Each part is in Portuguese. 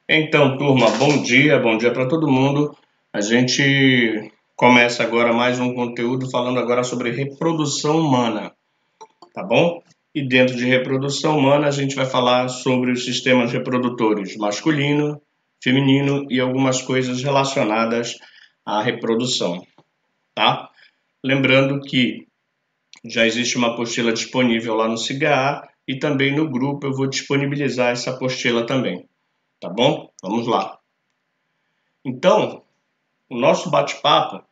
Então, turma, bom dia para todo mundo. A gente começa agora mais um conteúdo falando agora sobre reprodução humana, tá bom? E dentro de reprodução humana, a gente vai falar sobre os sistemas reprodutores masculino, feminino e algumas coisas relacionadas à reprodução, tá? Lembrando que já existe uma apostila disponível lá no SIGA e também no grupo eu vou disponibilizar essa apostila também, tá bom? Vamos lá. Então, o nosso bate-papo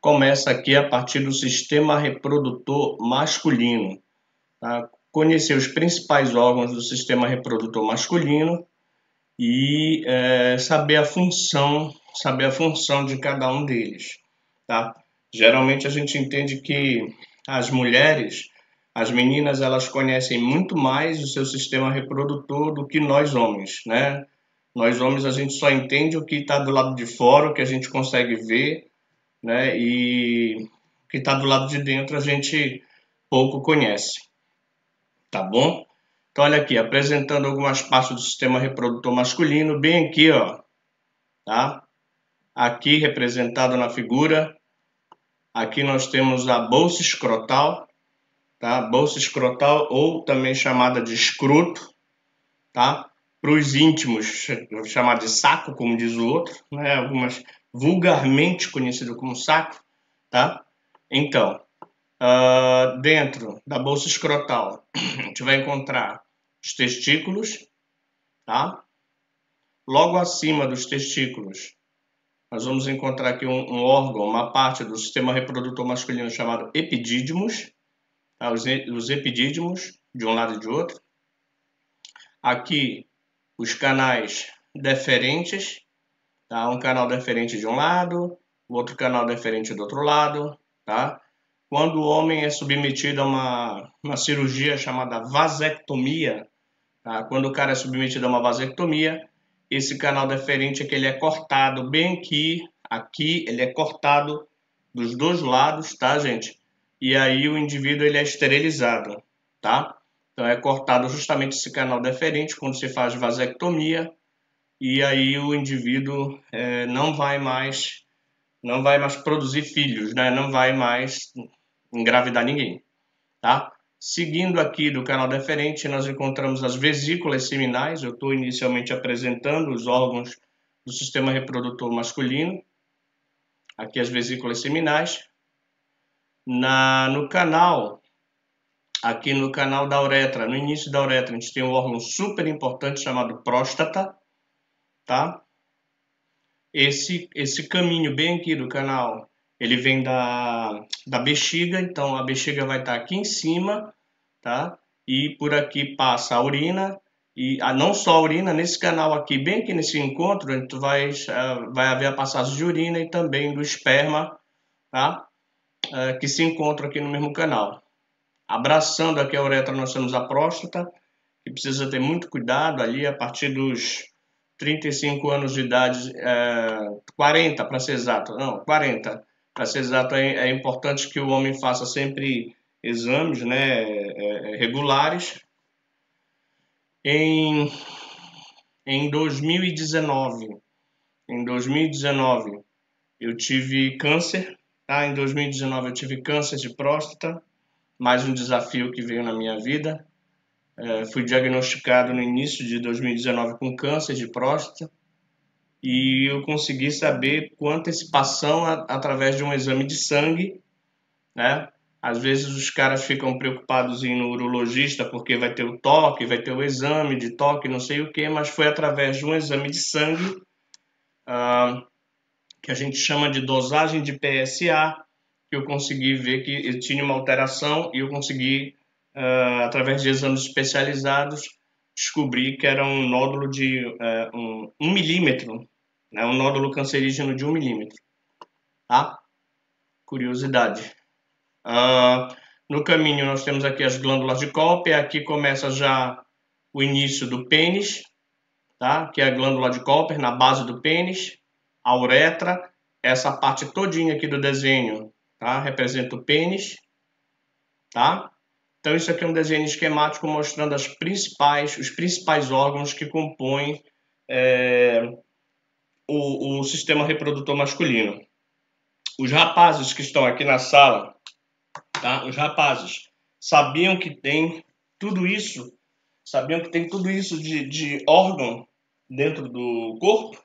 começa aqui a partir do sistema reprodutor masculino, tá? Conhecer os principais órgãos do sistema reprodutor masculino e saber a função de cada um deles, tá? Geralmente a gente entende que as mulheres, as meninas, elas conhecem muito mais o seu sistema reprodutor do que nós homens, né? Nós homens a gente só entende o que está do lado de fora, o que a gente consegue ver, né? E o que está do lado de dentro a gente pouco conhece, tá bom? Então, olha aqui, apresentando algumas partes do sistema reprodutor masculino, bem aqui, ó, tá? Aqui representado na figura, aqui nós temos a bolsa escrotal, tá? Bolsa escrotal ou também chamada de escroto, tá? Para os íntimos, chamar de saco, como diz o outro, né? Algumas vulgarmente conhecido como saco, tá? Então, dentro da bolsa escrotal, a gente vai encontrar os testículos, tá? Logo acima dos testículos, nós vamos encontrar aqui um órgão, uma parte do sistema reprodutor masculino chamado epidídimos, tá? Os epidídimos, de um lado e de outro. Aqui, os canais deferentes, tá? Um canal deferente de um lado, o outro canal deferente do outro lado, tá? Quando o homem é submetido a uma cirurgia chamada vasectomia, tá? Quando o cara é submetido a uma vasectomia, esse canal deferente é que ele é cortado bem aqui ele é cortado dos dois lados, tá, gente? E aí o indivíduo ele é esterilizado, tá? Então é cortado justamente esse canal deferente quando se faz vasectomia e aí o indivíduo não vai mais produzir filhos, né? Não vai mais engravidar ninguém, tá? Seguindo aqui do canal deferente, nós encontramos as vesículas seminais. Eu estou inicialmente apresentando os órgãos do sistema reprodutor masculino. Aqui as vesículas seminais. No canal, aqui no canal da uretra, no início da uretra, a gente tem um órgão super importante chamado próstata, tá? Esse caminho bem aqui do canal, ele vem da bexiga, então a bexiga vai estar aqui em cima, tá? E por aqui passa a urina, e não só a urina, nesse canal aqui, bem aqui nesse encontro, vai haver a passagem de urina e também do esperma, tá? Que se encontram aqui no mesmo canal. Abraçando aqui a uretra, nós temos a próstata, que precisa ter muito cuidado ali a partir dos 35 anos de idade, 40 para ser exato, não, 40 para ser exato, é importante que o homem faça sempre exames, né, regulares. Em, em 2019, em 2019 eu tive câncer, tá? Em 2019 eu tive câncer de próstata, mais um desafio que veio na minha vida. Fui diagnosticado no início de 2019 com câncer de próstata e eu consegui saber com antecipação através de um exame de sangue, né? Às vezes os caras ficam preocupados em ir no urologista porque vai ter o toque, vai ter o exame de toque, não sei o que, mas foi através de um exame de sangue, que a gente chama de dosagem de PSA, que eu consegui ver que eu tinha uma alteração e eu consegui, através de exames especializados, descobrir que era um nódulo de 1 milímetro, né? Um nódulo cancerígeno de 1 milímetro, tá? Curiosidade. No caminho nós temos aqui as glândulas de Kolbe, aqui começa já o início do pênis, tá? Que é a glândula de Kolbe, na base do pênis, a uretra, essa parte todinha aqui do desenho, tá? Representa o pênis, tá? Então isso aqui é um desenho esquemático mostrando os principais órgãos que compõem o sistema reprodutor masculino. Os rapazes que estão aqui na sala, tá? Os rapazes sabiam que tem tudo isso? Sabiam que tem tudo isso de órgão dentro do corpo?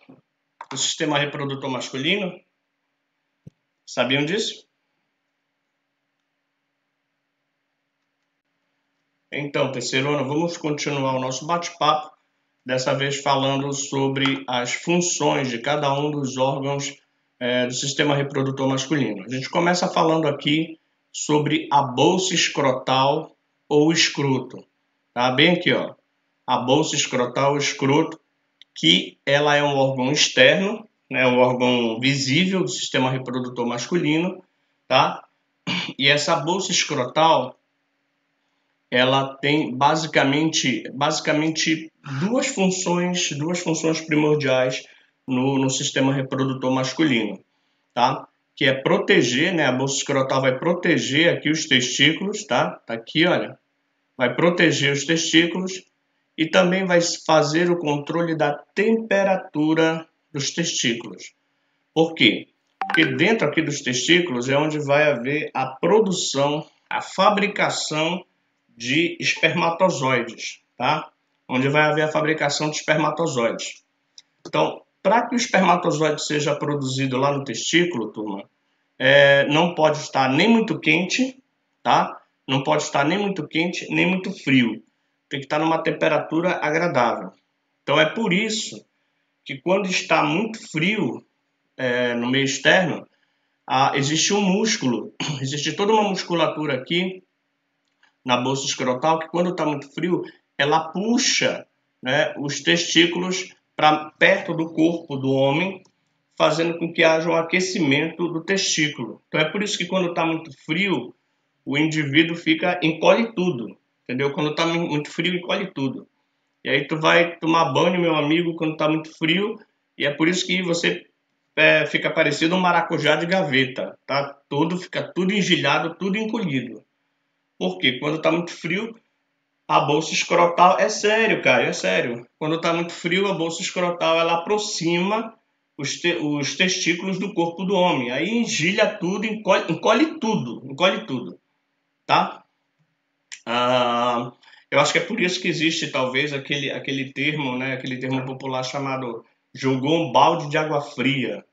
Do sistema reprodutor masculino? Sabiam disso? Então, terceiro ano, vamos continuar o nosso bate-papo, dessa vez falando sobre as funções de cada um dos órgãos do sistema reprodutor masculino. A gente começa falando aqui sobre a bolsa escrotal ou escroto. Tá bem aqui, ó. A bolsa escrotal ou escroto, que ela é um órgão externo, né, um órgão visível do sistema reprodutor masculino, tá? E essa bolsa escrotal, ela tem basicamente duas funções primordiais no sistema reprodutor masculino, tá? Que é proteger, né? A bolsa escrotal vai proteger aqui os testículos, tá? Tá aqui, olha. Vai proteger os testículos e também vai fazer o controle da temperatura dos testículos. Por quê? Porque dentro aqui dos testículos é onde vai haver a produção, a fabricação de espermatozoides, tá? Onde vai haver a fabricação de espermatozoides. Então, para que o espermatozoide seja produzido lá no testículo, turma, não pode estar nem muito quente, tá? Não pode estar nem muito quente, nem muito frio. Tem que estar numa temperatura agradável. Então, é por isso que quando está muito frio no meio externo, existe um músculo, existe toda uma musculatura aqui na bolsa escrotal que quando está muito frio, ela puxa, né, os testículos para perto do corpo do homem, fazendo com que haja um aquecimento do testículo. Então é por isso que quando está muito frio, o indivíduo encolhe tudo, entendeu? Quando está muito frio, encolhe tudo. E aí tu vai tomar banho, meu amigo, quando está muito frio, e é por isso que você fica parecido um maracujá de gaveta, tá? Fica tudo engelhado, tudo encolhido. Por quê? Quando está muito frio, a bolsa escrotal... É sério, cara, é sério. Quando está muito frio, a bolsa escrotal ela aproxima os testículos do corpo do homem. Aí engelha tudo, encolhe tudo, tá? Eu acho que é por isso que existe talvez aquele termo, né? Aquele termo popular chamado jogou um balde de água fria,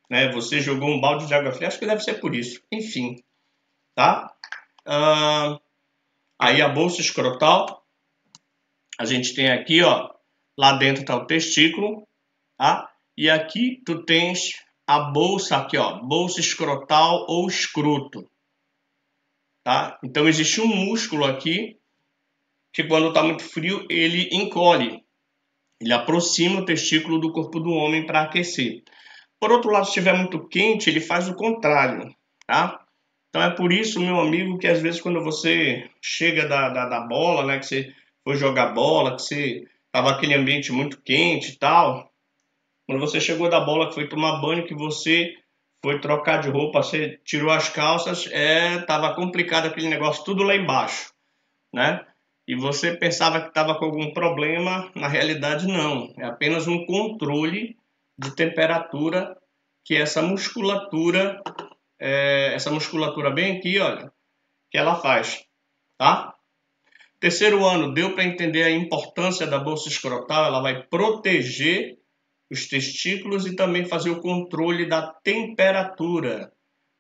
né? Você jogou um balde de água fria, acho que deve ser por isso. Enfim, tá? Aí a bolsa escrotal, a gente tem aqui, ó, lá dentro tá o testículo, tá? E aqui tu tens a bolsa aqui, ó, bolsa escrotal ou escroto, tá? Então existe um músculo aqui que quando tá muito frio ele encolhe, ele aproxima o testículo do corpo do homem para aquecer. Por outro lado, se estiver muito quente, ele faz o contrário, tá? Então é por isso, meu amigo, que às vezes quando você chega da bola, né, que você foi jogar bola, que você tava aquele ambiente muito quente e tal, quando você chegou da bola, que foi tomar banho, que você foi trocar de roupa, você tirou as calças, tava complicado aquele negócio tudo lá embaixo, né? E você pensava que estava com algum problema, na realidade não, é apenas um controle de temperatura que essa musculatura bem aqui, olha, que ela faz, tá? Terceiro ano, deu para entender a importância da bolsa escrotal, ela vai proteger os testículos e também fazer o controle da temperatura,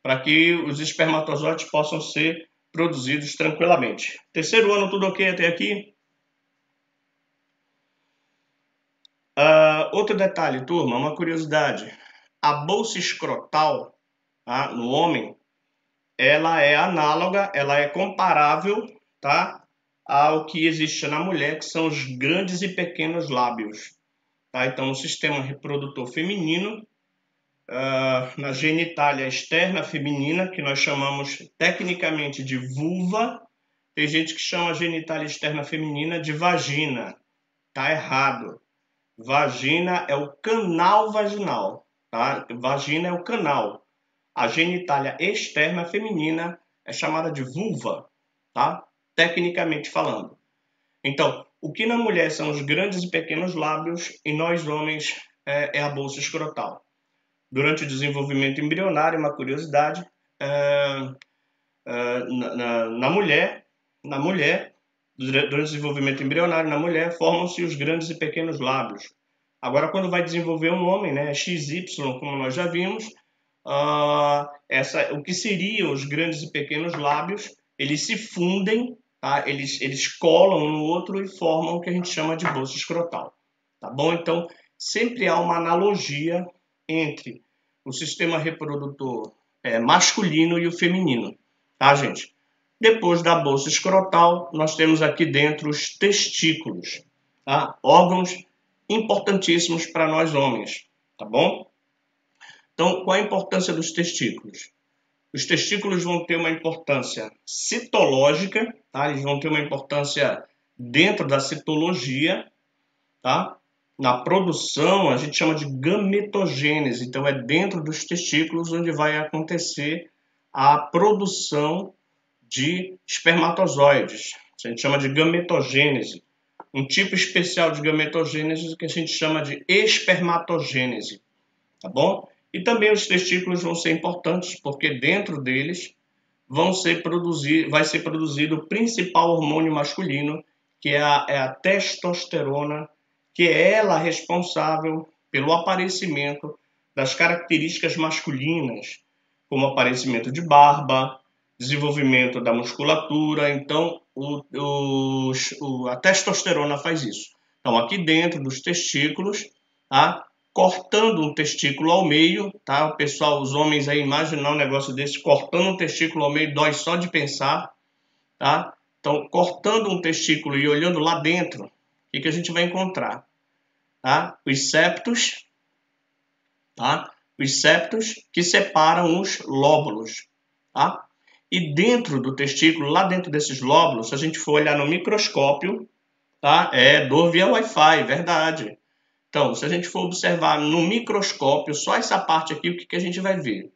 para que os espermatozoides possam ser produzidos tranquilamente. Terceiro ano, tudo ok até aqui? Outro detalhe, turma, uma curiosidade. A bolsa escrotal, tá, no homem, ela é análoga, ela é comparável, tá, ao que existe na mulher, que são os grandes e pequenos lábios. Tá? Então, no sistema reprodutor feminino, na genitália externa feminina, que nós chamamos tecnicamente de vulva, tem gente que chama a genitália externa feminina de vagina. Tá errado. Vagina é o canal vaginal, tá? Vagina é o canal. A genitália externa feminina é chamada de vulva, tá? Tecnicamente falando. Então, O que na mulher são os grandes e pequenos lábios, e nós homens é a bolsa escrotal. Durante o desenvolvimento embrionário, uma curiosidade, na mulher, durante o desenvolvimento embrionário, na mulher, formam-se os grandes e pequenos lábios. Agora, quando vai desenvolver um homem, né, XY, como nós já vimos, o que seriam os grandes e pequenos lábios, eles se fundem, tá? Eles colam um no outro e formam o que a gente chama de bolsa escrotal. Tá bom? Então, sempre há uma analogia entre o sistema reprodutor masculino e o feminino. Tá, gente? Depois da bolsa escrotal, nós temos aqui dentro os testículos, tá? Órgãos importantíssimos para nós homens, tá bom? Então, qual a importância dos testículos? Os testículos vão ter uma importância citológica, tá? Eles vão ter uma importância dentro da citologia, tá? Na produção, a gente chama de gametogênese, então é dentro dos testículos onde vai acontecer a produção de espermatozoides. A gente chama de gametogênese. Um tipo especial de gametogênese que a gente chama de espermatogênese, tá bom? E também os testículos vão ser importantes porque dentro deles vai ser produzido o principal hormônio masculino, que é a testosterona, que é ela responsável pelo aparecimento das características masculinas, como aparecimento de barba, desenvolvimento da musculatura. Então, a testosterona faz isso. Então, aqui dentro dos testículos, tá? Cortando um testículo ao meio, tá? O pessoal, os homens aí, imaginar um negócio desse, cortando um testículo ao meio, dói só de pensar, tá? Então, cortando um testículo e olhando lá dentro, o que a gente vai encontrar? Tá? Os septos, tá? Os septos que separam os lóbulos, tá? E dentro do testículo, lá dentro desses lóbulos, se a gente for olhar no microscópio, tá? Dor via Wi-Fi, verdade. Então, se a gente for observar no microscópio, só essa parte aqui, o que a gente vai ver?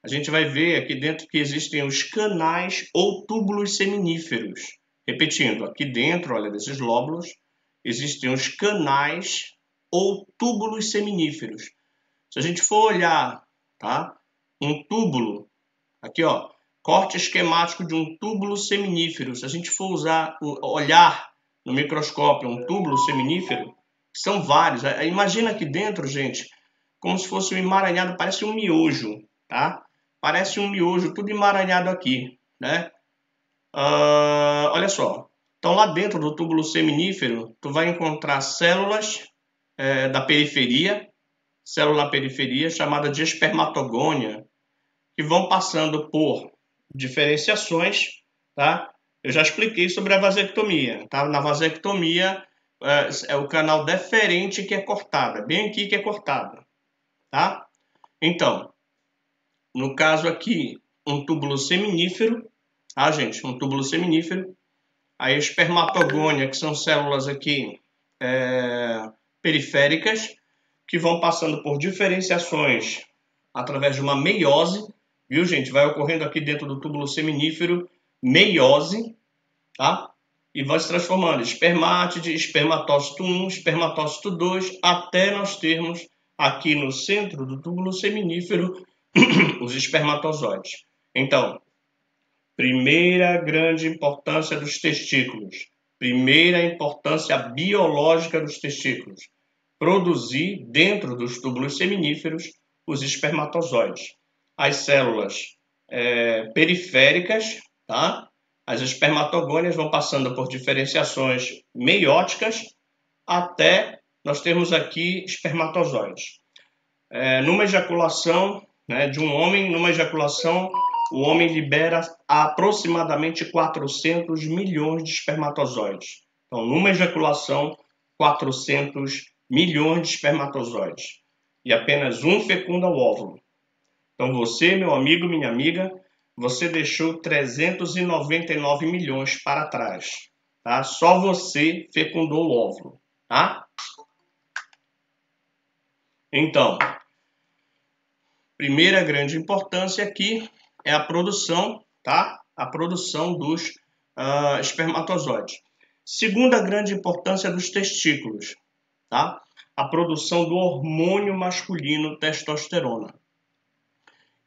A gente vai ver aqui dentro que existem os canais ou túbulos seminíferos. Repetindo, aqui dentro, olha, desses lóbulos, existem os canais ou túbulos seminíferos. Se a gente for olhar, tá? Um túbulo, aqui ó, corte esquemático de um túbulo seminífero. Se a gente for olhar no microscópio um túbulo seminífero, são vários. Imagina aqui dentro, gente, como se fosse um emaranhado, parece um miojo, tá? Parece um miojo, tudo emaranhado aqui, né? Olha só. Então, lá dentro do túbulo seminífero, tu vai encontrar células da periferia, célula periferia, chamada de espermatogônia, que vão passando por diferenciações, tá? Eu já expliquei sobre a vasectomia, tá? Na vasectomia, é o canal deferente que é cortado, é bem aqui que é cortado, tá? Então, no caso aqui, um túbulo seminífero, tá, gente? Um túbulo seminífero. A espermatogônia, que são células aqui periféricas, que vão passando por diferenciações através de uma meiose, viu, gente? Vai ocorrendo aqui dentro do túbulo seminífero meiose, tá? E vai se transformando em espermátide, espermatócito 1, espermatócito 2, até nós termos aqui no centro do túbulo seminífero os espermatozoides. Então, primeira grande importância dos testículos, primeira importância biológica dos testículos, produzir dentro dos túbulos seminíferos os espermatozoides. As células periféricas, tá? As espermatogônias vão passando por diferenciações meióticas até nós termos aqui espermatozoides. Numa ejaculação, né, de um homem, numa ejaculação, o homem libera aproximadamente 400 milhões de espermatozoides. Então, numa ejaculação, 400 milhões de espermatozoides. E apenas um fecunda o óvulo. Então, você, meu amigo, minha amiga, você deixou 399 milhões para trás. Tá? Só você fecundou o óvulo. Tá? Então, primeira grande importância aqui é a produção, tá? A produção dos espermatozoides. Segunda grande importância dos testículos, tá? A produção do hormônio masculino testosterona.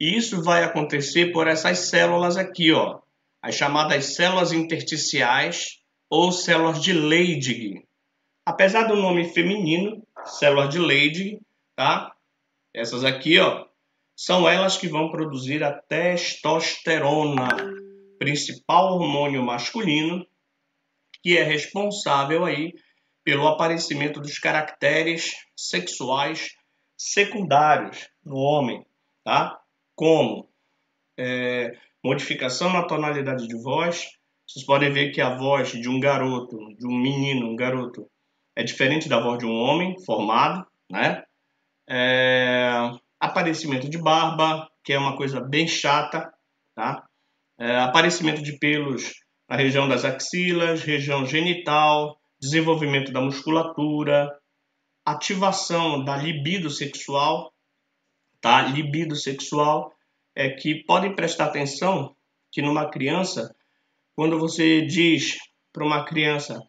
E isso vai acontecer por essas células aqui, ó, as chamadas células intersticiais ou células de Leydig. Apesar do nome feminino, células de Leydig, tá? Essas aqui, ó, são elas que vão produzir a testosterona, principal hormônio masculino, que é responsável aí pelo aparecimento dos caracteres sexuais secundários no homem, tá? Como modificação na tonalidade de voz. Vocês podem ver que a voz de um garoto, de um menino, um garoto, é diferente da voz de um homem formado, né? Aparecimento de barba, que é uma coisa bem chata, tá? Aparecimento de pelos na região das axilas, região genital, desenvolvimento da musculatura, ativação da libido sexual, tá? Libido sexual é que podem prestar atenção que numa criança, quando você diz para uma criança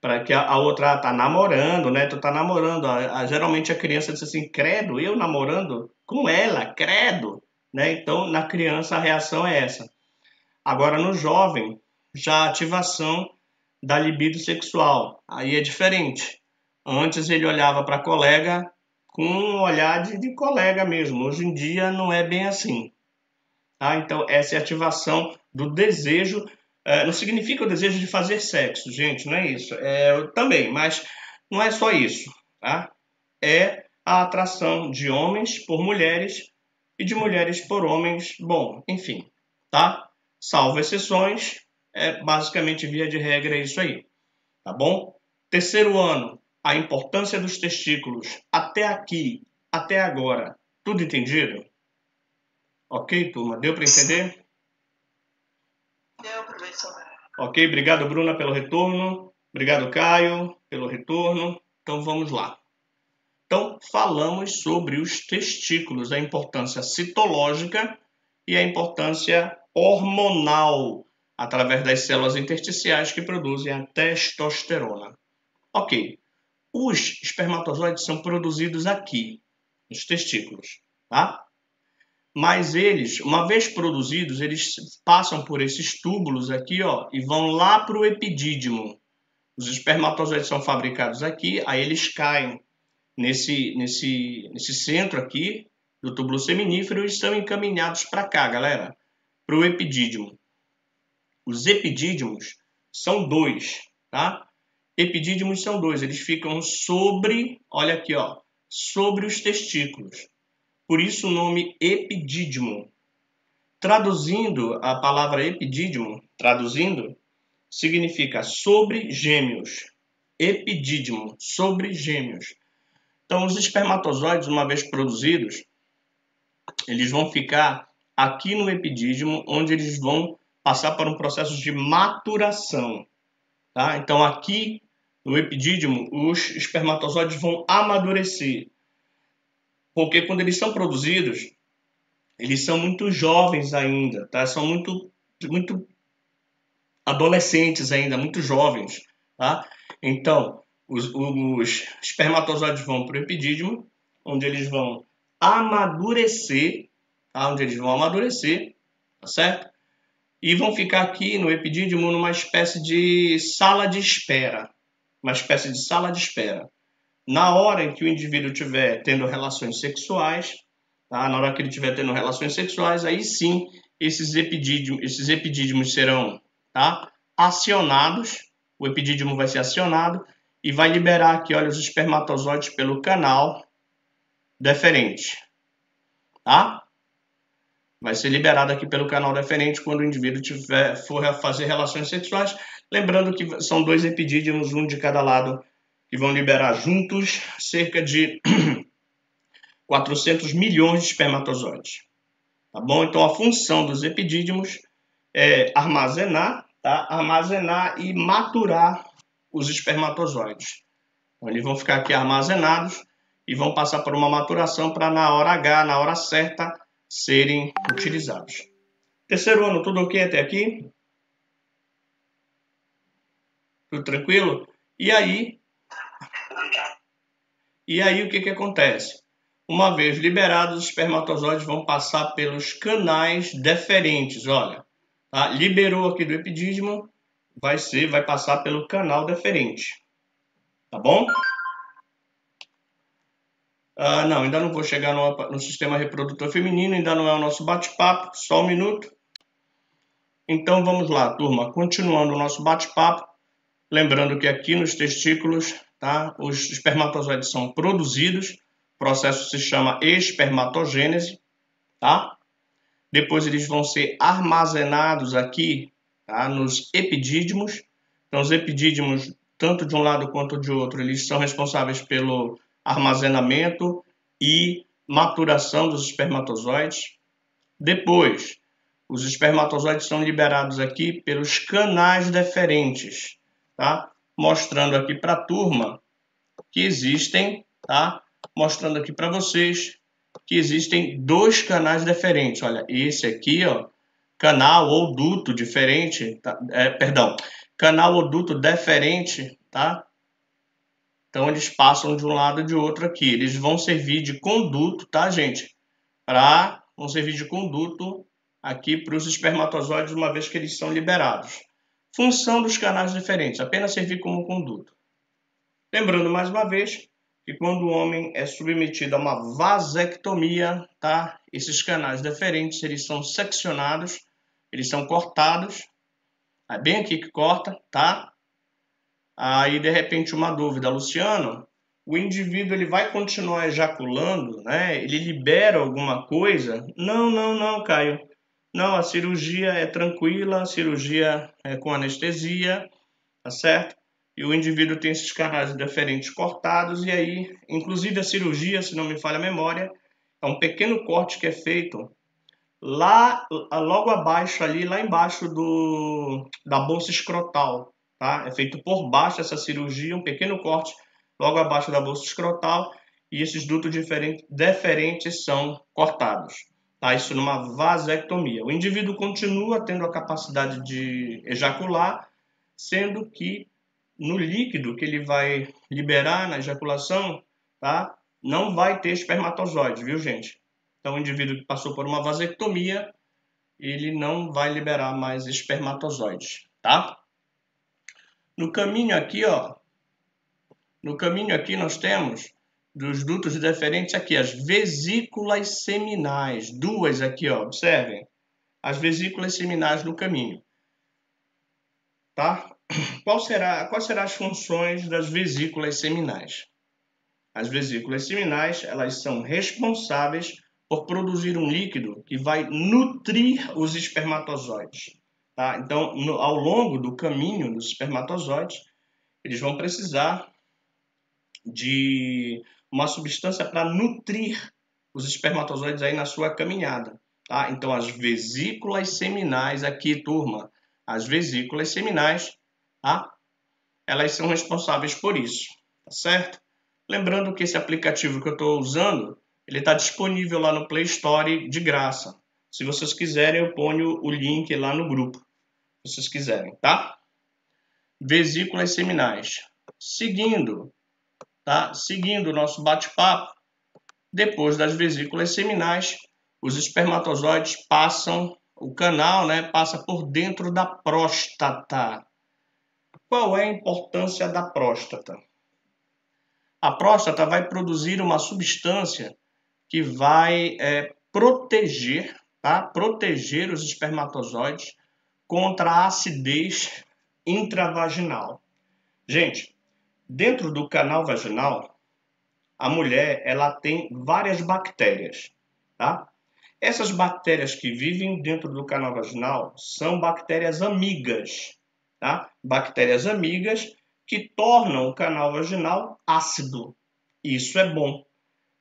para que a outra tá namorando, né? Tu tá namorando, geralmente a criança diz assim, credo, eu namorando com ela, credo, né? Então na criança a reação é essa. Agora no jovem, já a ativação da libido sexual, aí é diferente. Antes ele olhava para a colega com um olhar de colega mesmo. Hoje em dia não é bem assim. Tá? Então essa é a ativação do desejo. Não significa o desejo de fazer sexo, gente, não é isso. Também, mas não é só isso. Tá? É a atração de homens por mulheres e de mulheres por homens. Bom, enfim, tá? Salvo exceções, basicamente via de regra é isso aí. Tá bom? Terceiro ano, a importância dos testículos. Até aqui, até agora, tudo entendido? Ok, turma? Deu para entender? Deu, professor. Ok, obrigado, Bruna, pelo retorno. Obrigado, Caio, pelo retorno. Então, vamos lá. Então, falamos sobre os testículos, a importância citológica e a importância hormonal, através das células intersticiais que produzem a testosterona. Ok, os espermatozoides são produzidos aqui, nos testículos, tá? Mas eles, uma vez produzidos, eles passam por esses túbulos aqui, ó, e vão lá para o epidídimo. Os espermatozoides são fabricados aqui, aí eles caem nesse centro aqui do túbulo seminífero e são encaminhados para cá, galera, para o epidídimo. Os epidídimos são dois, tá? Epidídimos são dois, eles ficam sobre, olha aqui, ó, sobre os testículos. Por isso o nome epidídimo. Traduzindo a palavra epidídimo, significa sobre gêmeos. Epidídimo, sobre gêmeos. Então, os espermatozoides, uma vez produzidos, eles vão ficar aqui no epidídimo, onde eles vão passar por um processo de maturação. Tá? Então, aqui no epidídimo, os espermatozoides vão amadurecer. Porque quando eles são produzidos, eles são muito jovens ainda, tá? São muito adolescentes ainda, muito jovens, tá? Então, os espermatozoides vão para o epidídimo, onde eles vão amadurecer, tá? Tá certo? E vão ficar aqui no epidídimo numa espécie de sala de espera, Na hora em que o indivíduo estiver tendo relações sexuais, tá? Na hora que ele estiver tendo relações sexuais, aí sim esses epidídimos serão, tá? Acionados, o epidídimo vai ser acionado e vai liberar aqui, olha, os espermatozoides pelo canal deferente, tá? Vai ser liberado aqui pelo canal deferente quando o indivíduo for fazer relações sexuais. Lembrando que são dois epidídimos, um de cada lado, que vão liberar juntos cerca de 400 milhões de espermatozoides. Tá bom? Então, a função dos epidídimos é armazenar, tá? Armazenar e maturar os espermatozoides. Então, eles vão ficar aqui armazenados e vão passar por uma maturação para, na hora H, na hora certa, serem utilizados. Terceiro ano, tudo ok até aqui? Tudo tranquilo? E aí o que acontece? Uma vez liberados, os espermatozoides vão passar pelos canais deferentes. Olha, tá? Liberou aqui do epidídimo, vai passar pelo canal deferente. Tá bom? Não, ainda não vou chegar no sistema reprodutor feminino, ainda não é o nosso bate-papo, só um minuto. Então vamos lá, turma, continuando o nosso bate-papo, lembrando que aqui nos testículos, tá, os espermatozoides são produzidos, o processo se chama espermatogênese, tá? Depois eles vão ser armazenados aqui, tá, nos epidídimos. Então os epidídimos, tanto de um lado quanto de outro, eles são responsáveis pelo armazenamento e maturação dos espermatozoides. Depois, os espermatozoides são liberados aqui pelos canais deferentes, tá? Mostrando aqui para a turma que existem, tá? Mostrando aqui para vocês que existem dois canais deferentes. Olha, esse aqui, ó, canal ou duto diferente, tá? Canal ou duto deferente, tá? Então, eles passam de um lado e de outro aqui. Eles vão servir de conduto, tá, gente? Vão servir de conduto aqui para os espermatozoides, uma vez que eles são liberados. Função dos canais deferentes, apenas servir como conduto. Lembrando, mais uma vez, que quando o homem é submetido a uma vasectomia, tá? Esses canais deferentes, eles são seccionados, eles são cortados. É bem aqui que corta, tá? Aí, de repente, uma dúvida, Luciano, o indivíduo ele vai continuar ejaculando, né? Ele libera alguma coisa? Não, Caio. Não, a cirurgia é tranquila, a cirurgia é com anestesia, tá certo? E o indivíduo tem esses canais deferentes cortados e aí, inclusive a cirurgia, se não me falha a memória, é um pequeno corte que é feito logo abaixo ali, lá embaixo da bolsa escrotal. Tá? É feito por baixo essa cirurgia, um pequeno corte logo abaixo da bolsa escrotal e esses dutos deferentes são cortados. Tá? Isso numa vasectomia. O indivíduo continua tendo a capacidade de ejacular, sendo que no líquido que ele vai liberar na ejaculação, tá? Não vai ter espermatozoides, viu, gente? Então, o indivíduo que passou por uma vasectomia, ele não vai liberar mais espermatozoides, tá? No caminho aqui, ó, nós temos dos dutos deferentes aqui as vesículas seminais, duas aqui, ó, observem, as vesículas seminais no caminho, tá? Quais serão as funções das vesículas seminais? As vesículas seminais, elas são responsáveis por produzir um líquido que vai nutrir os espermatozoides. Tá? Então, ao longo do caminho dos espermatozoides, eles vão precisar de uma substância para nutrir os espermatozoides aí na sua caminhada. Tá? Então, as vesículas seminais aqui, turma, as vesículas seminais, tá? Elas são responsáveis por isso, tá certo? Lembrando que esse aplicativo que eu estou usando, ele está disponível lá no Play Store de graça. Se vocês quiserem, eu ponho o link lá no grupo, se vocês quiserem, tá? Vesículas seminais. Seguindo, tá? Seguindo o nosso bate-papo, depois das vesículas seminais, os espermatozoides passam, o canal, né, passa por dentro da próstata. Qual é a importância da próstata? A próstata vai produzir uma substância que vai proteger, tá? Proteger os espermatozoides contra a acidez intravaginal. Gente, dentro do canal vaginal, a mulher ela tem várias bactérias, tá? Essas bactérias que vivem dentro do canal vaginal são bactérias amigas, tá? Bactérias amigas que tornam o canal vaginal ácido. Isso é bom,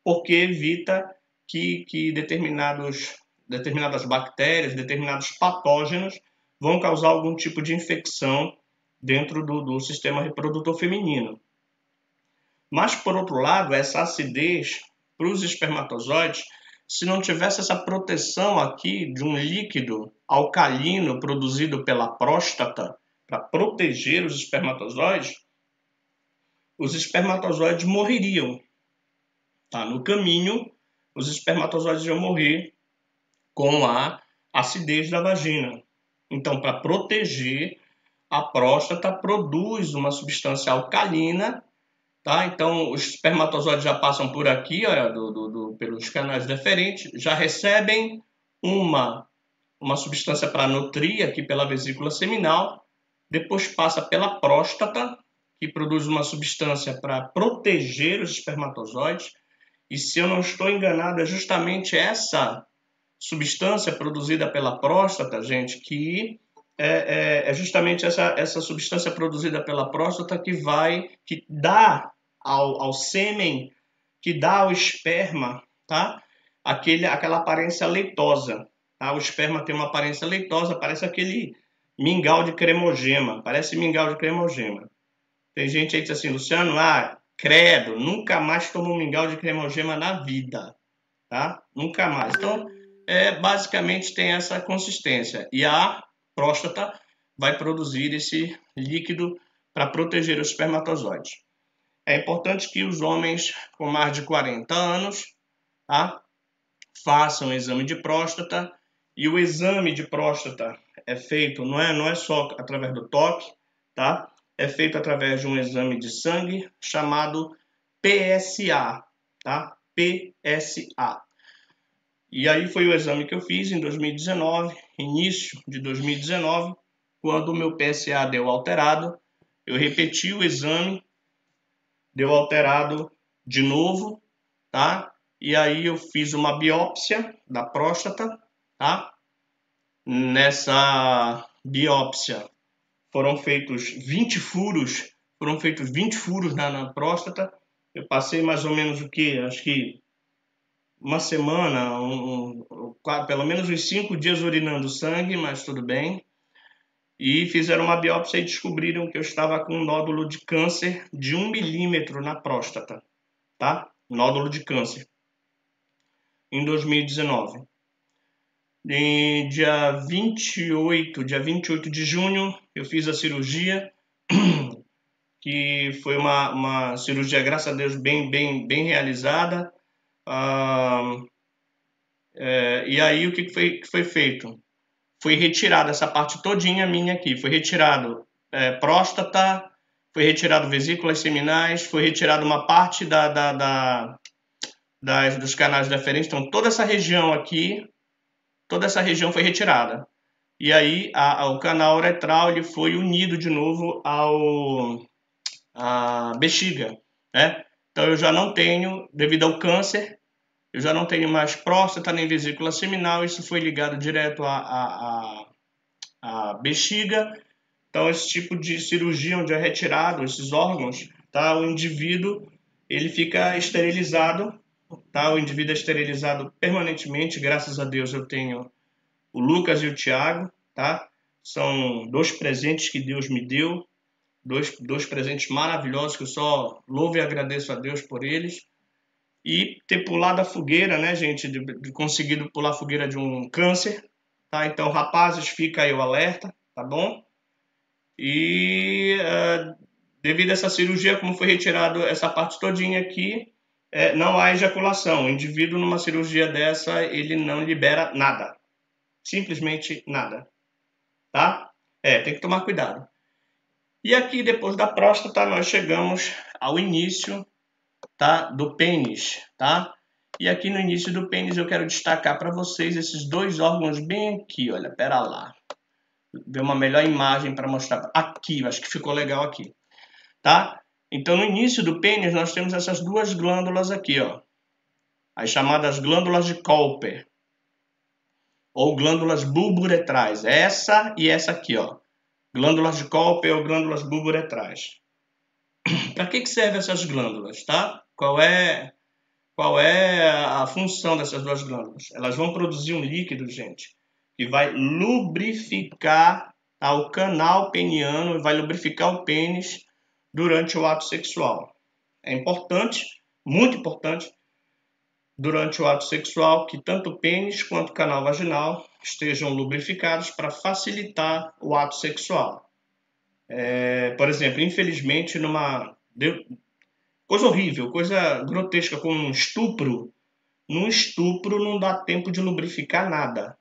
porque evita que determinadas bactérias, determinados patógenos vão causar algum tipo de infecção dentro do sistema reprodutor feminino. Mas, por outro lado, essa acidez para os espermatozoides, se não tivesse essa proteção aqui de um líquido alcalino produzido pela próstata, para proteger os espermatozoides morreriam. Tá? No caminho, os espermatozoides iam morrer com a acidez da vagina. Então, para proteger, a próstata produz uma substância alcalina, tá? Então, os espermatozoides já passam por aqui, olha, pelos canais deferentes, já recebem uma substância para nutrir aqui pela vesícula seminal, depois passa pela próstata, que produz uma substância para proteger os espermatozoides, e se eu não estou enganado, é justamente essa substância produzida pela próstata, gente, que é justamente essa substância produzida pela próstata que dá ao sêmen, que dá ao esperma, tá? Aquela aparência leitosa. Tá? O esperma tem uma aparência leitosa, parece aquele mingau de cremogema, Tem gente aí que diz assim, Luciano, credo, nunca mais tomo um mingau de cremogema na vida, tá? Nunca mais. Então, basicamente tem essa consistência. E a próstata vai produzir esse líquido para proteger os espermatozoides. É importante que os homens com mais de 40 anos, tá, façam o exame de próstata. E o exame de próstata é feito, não é só através do toque, tá? É feito através de um exame de sangue chamado PSA, tá? PSA. E aí foi o exame que eu fiz em 2019, início de 2019, quando o meu PSA deu alterado. Eu repeti o exame, deu alterado de novo, tá? E aí eu fiz uma biópsia da próstata, tá? Nessa biópsia foram feitos 20 furos, na próstata. Eu passei mais ou menos o que? Acho que uma semana, pelo menos uns 5 dias urinando sangue, mas tudo bem. E fizeram uma biópsia e descobriram que eu estava com um nódulo de câncer de 1 milímetro na próstata, tá? Nódulo de câncer. Em 2019. Em dia 28 de junho, eu fiz a cirurgia, que foi uma cirurgia, graças a Deus, bem realizada. E aí o que foi feito? Foi retirada essa parte todinha minha aqui, foi retirado próstata, foi retirado vesículas seminais, foi retirado uma parte dos canais deferentes, então toda essa região aqui, foi retirada. E aí o canal uretral ele foi unido de novo à bexiga, né? Então eu já não tenho, devido ao câncer, eu já não tenho mais próstata nem vesícula seminal, isso foi ligado direto à bexiga. Então esse tipo de cirurgia onde é retirado esses órgãos, tá? O indivíduo ele fica esterilizado, tá? O indivíduo é esterilizado permanentemente, graças a Deus eu tenho o Lucas e o Thiago, tá? São 2 presentes que Deus me deu, dois presentes maravilhosos que eu só louvo e agradeço a Deus por eles. E ter pulado a fogueira, né, gente, de conseguido pular a fogueira de um câncer, tá? Então, rapazes, fica aí o alerta, tá bom? E devido a essa cirurgia, como foi retirado essa parte todinha aqui, não há ejaculação. O indivíduo numa cirurgia dessa, ele não libera nada. Simplesmente nada, tá? Tem que tomar cuidado. E aqui, depois da próstata, nós chegamos ao início, tá, do pênis, tá? E aqui no início do pênis eu quero destacar para vocês esses 2 órgãos bem aqui, olha, pera lá. Ver uma melhor imagem para mostrar aqui, acho que ficou legal aqui, tá? Então, no início do pênis, nós temos essas 2 glândulas aqui, ó. As chamadas glândulas de Cowper, ou glândulas bulburetrais. Essa e essa aqui, ó. Glândulas de Cowper ou glândulas bulburetrais. Para que servem essas glândulas, tá? Qual é a função dessas 2 glândulas? Elas vão produzir um líquido, gente, que vai lubrificar o canal peniano, vai lubrificar o pênis durante o ato sexual. É importante, muito importante, durante o ato sexual, que tanto o pênis quanto o canal vaginal estejam lubrificados para facilitar o ato sexual. Por exemplo, infelizmente, coisa horrível, coisa grotesca, como um estupro. Num estupro não dá tempo de lubrificar nada.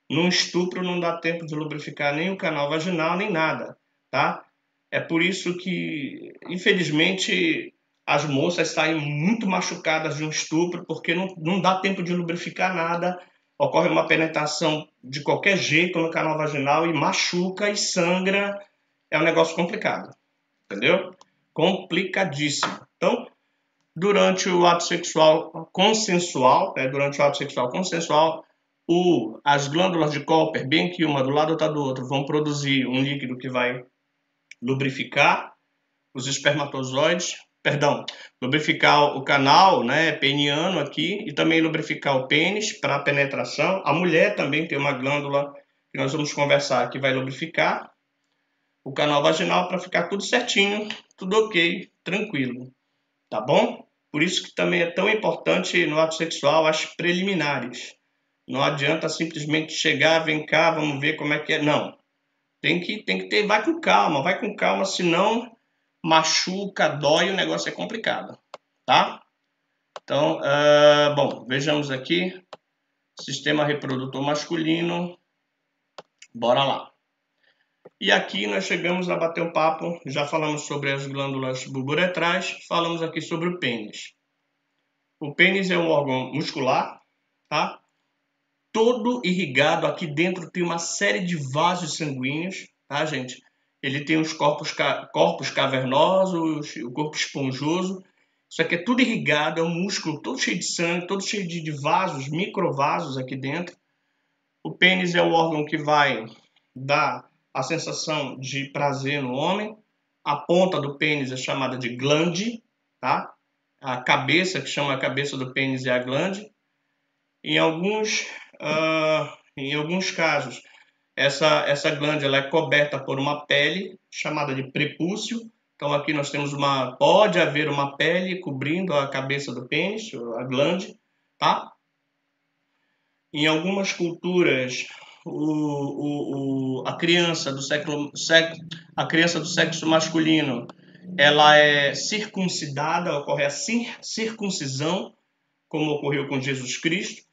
Num estupro não dá tempo de lubrificar nem o canal vaginal, nem nada, tá? É por isso que, infelizmente, as moças saem muito machucadas de um estupro, porque não dá tempo de lubrificar nada, ocorre uma penetração de qualquer jeito no canal vaginal e machuca e sangra, é um negócio complicado, entendeu? Complicadíssimo. Então, durante o ato sexual consensual, as glândulas de Cowper, bem que uma do lado outra do outro, vão produzir um líquido que vai lubrificar os espermatozoides, lubrificar o canal, né, peniano aqui, e também lubrificar o pênis para a penetração. A mulher também tem uma glândula que nós vamos conversar que vai lubrificar o canal vaginal para ficar tudo certinho, tudo ok, tranquilo, tá bom? Por isso que também é tão importante no ato sexual as preliminares. Não adianta simplesmente chegar, vem cá, vamos ver como é que é. Não. Tem que ter, vai com calma, senão machuca, dói, o negócio é complicado, tá? Então, bom, vejamos aqui, sistema reprodutor masculino, bora lá. E aqui nós chegamos a bater um papo, já falamos sobre as glândulas bulboretrais, falamos aqui sobre o pênis. O pênis é um órgão muscular, tá? Todo irrigado, aqui dentro tem uma série de vasos sanguíneos, tá, gente? Ele tem os corpos cavernosos, o corpo esponjoso. Isso aqui é tudo irrigado, é um músculo todo cheio de sangue, todo cheio de vasos, microvasos aqui dentro. O pênis é o órgão que vai dar a sensação de prazer no homem. A ponta do pênis é chamada de glande, tá? A cabeça, que chama a cabeça do pênis, é a glande. Em alguns casos, essa glande ela é coberta por uma pele chamada de prepúcio. Então aqui nós temos pode haver uma pele cobrindo a cabeça do pênis, a glande, tá? Em algumas culturas, a criança do sexo masculino, ela é circuncidada, ocorre a circuncisão, como ocorreu com Jesus Cristo,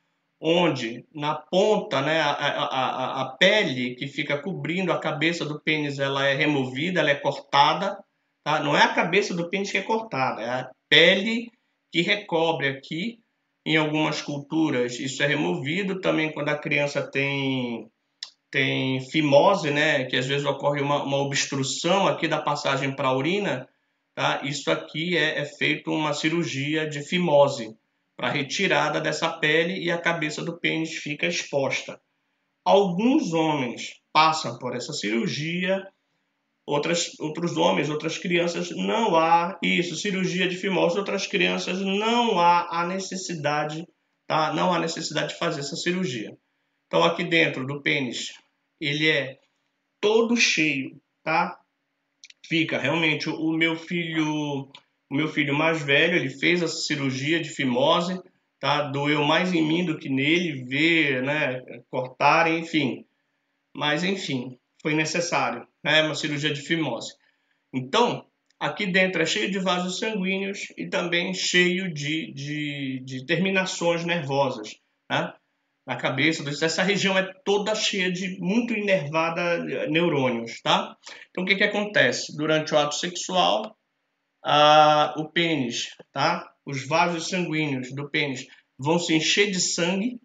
onde na ponta, né, a pele que fica cobrindo a cabeça do pênis, ela é removida, ela é cortada, tá? Não é a cabeça do pênis que é cortada, é a pele que recobre aqui. Em algumas culturas isso é removido também quando a criança tem fimose, né, que às vezes ocorre uma obstrução aqui da passagem para a urina, tá? Isso aqui é feito uma cirurgia de fimose, para retirada dessa pele, e a cabeça do pênis fica exposta. Alguns homens passam por essa cirurgia, outros homens, outras crianças, não há isso, cirurgia de fimose, outras crianças não há a necessidade, tá? Não há necessidade de fazer essa cirurgia. Então aqui dentro do pênis, ele é todo cheio, tá? Fica realmente o meu filho mais velho, ele fez essa cirurgia de fimose, tá? Doeu mais em mim do que nele, ver, né, cortarem, enfim. Mas enfim, foi necessário, né? Uma cirurgia de fimose. Então, aqui dentro é cheio de vasos sanguíneos e também cheio de terminações nervosas, tá? Na cabeça, essa região é toda cheia de, muito inervada, neurônios, tá? Então, o que acontece? Durante o ato sexual, o pênis, tá? Os vasos sanguíneos do pênis vão se encher de sangue,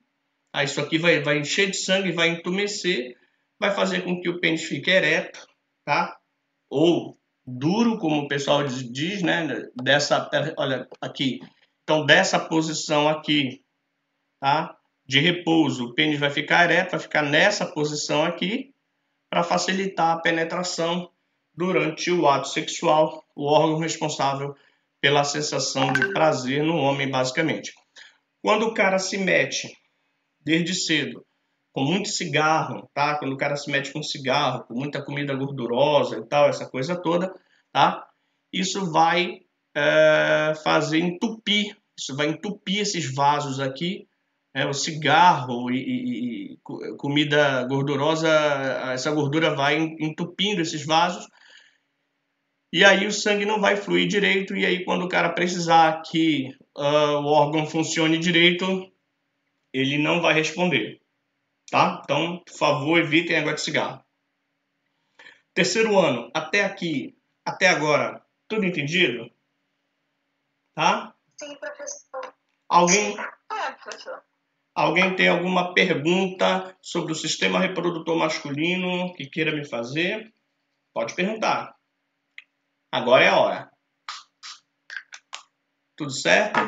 tá? Isso aqui vai encher de sangue, vai entumecer, vai fazer com que o pênis fique ereto, tá? Ou duro, como o pessoal diz, né? Olha aqui. Então, dessa posição aqui, tá? De repouso, o pênis vai ficar ereto, vai ficar nessa posição aqui, para facilitar a penetração durante o ato sexual, o órgão responsável pela sensação de prazer no homem, basicamente. Quando o cara se mete desde cedo com muito cigarro, tá? Quando o cara se mete com cigarro, com muita comida gordurosa e tal, essa coisa toda, tá? Isso vai fazer entupir, isso vai entupir esses vasos aqui, o cigarro e comida gordurosa, essa gordura vai entupindo esses vasos E aí o sangue não vai fluir direito, e aí quando o cara precisar que o órgão funcione direito, ele não vai responder, tá? Então, por favor, evitem negócio de cigarro. Terceiro ano, até aqui, até agora, tudo entendido? Tá? Sim, professor. Alguém, Professor. alguém tem alguma pergunta sobre o sistema reprodutor masculino que queira me fazer? Pode perguntar. Agora é a hora. Tudo certo?